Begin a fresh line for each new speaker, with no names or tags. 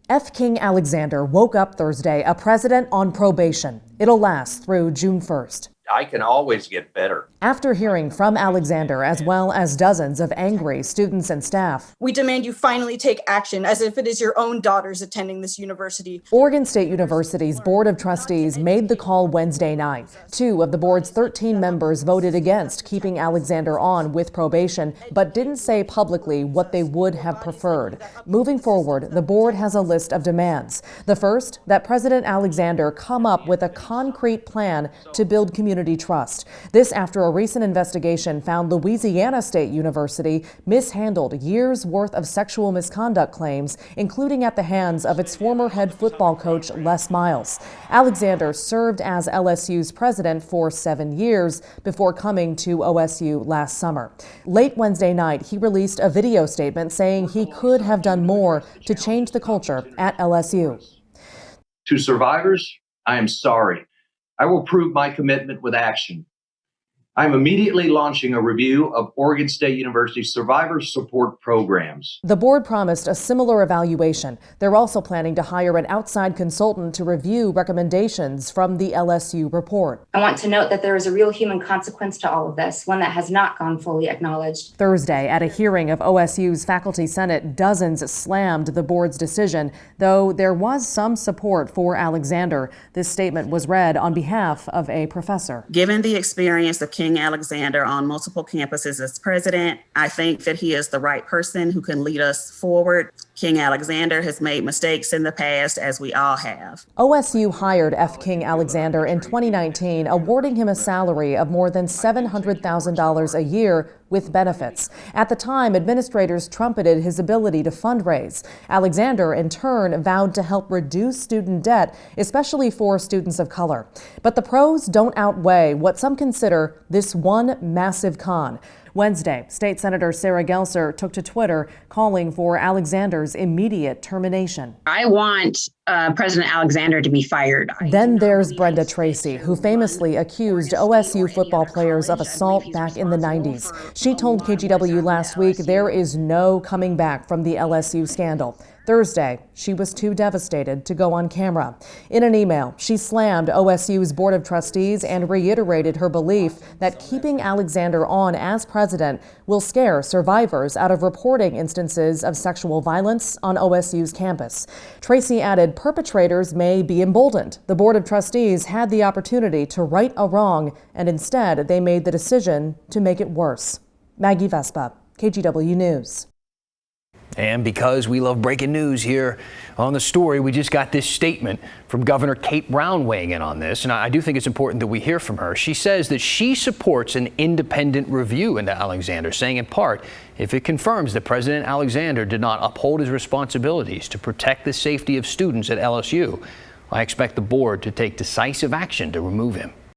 F. King Alexander woke up Thursday a president on probation. It'll last through June 1st.
I can always get better.
After hearing from Alexander, as well as dozens of angry students and staff,
we demand you finally take action as if it is your own daughters attending this university.
Oregon State University's Board of Trustees made the call Wednesday night. 2 of the board's 13 members voted against keeping Alexander on with probation, but didn't say publicly what they would have preferred. Moving forward, the board has a list of demands. The first, that President Alexander come up with a concrete plan to build community trust. This after a recent investigation found Louisiana State University mishandled years' worth of sexual misconduct claims, including at the hands of its former head football coach Les Miles. Alexander served as LSU's president for 7 years before coming to OSU last summer. Late Wednesday night, he released a video statement saying he could have done more to change the culture at LSU.
To survivors, I am sorry. I will prove my commitment with action. I'm immediately launching a review of Oregon State University's survivor support programs.
The board promised a similar evaluation. They're also planning to hire an outside consultant to review recommendations from the LSU report.
I want to note that there is a real human consequence to all of this, one that has not gone fully acknowledged.
Thursday, at a hearing of OSU's Faculty Senate, dozens slammed the board's decision, though there was some support for Alexander. This statement was read on behalf of a professor.
Given the experience of King Alexander on multiple campuses as president, I think that he is the right person who can lead us forward. King Alexander has made mistakes in the past, as we all have.
OSU hired F. King Alexander in 2019, awarding him a salary of more than $700,000 a year with benefits. At the time, administrators trumpeted his ability to fundraise. Alexander, in turn, vowed to help reduce student debt, especially for students of color. But the pros don't outweigh what some consider this one massive con. Wednesday, State Senator Sarah Gelser took to Twitter calling for Alexander's immediate termination.
I want President Alexander to be fired.
Then there's Brenda Tracy, who famously accused OSU football players of assault back in the 90s. She told KGW last week there is no coming back from the LSU scandal. Thursday, she was too devastated to go on camera. In an email, she slammed OSU's Board of Trustees and reiterated her belief that keeping Alexander on as president will scare survivors out of reporting instances of sexual violence on OSU's campus. Tracy added perpetrators may be emboldened. The Board of Trustees had the opportunity to right a wrong, and instead they made the decision to make it worse. Maggie Vespa, KGW News.
And because we love breaking news here on The Story, we just got this statement from Governor Kate Brown weighing in on this. And I do think it's important that we hear from her. She says that she supports an independent review into Alexander, saying in part, if it confirms that President Alexander did not uphold his responsibilities to protect the safety of students at LSU, I expect the board to take decisive action to remove him.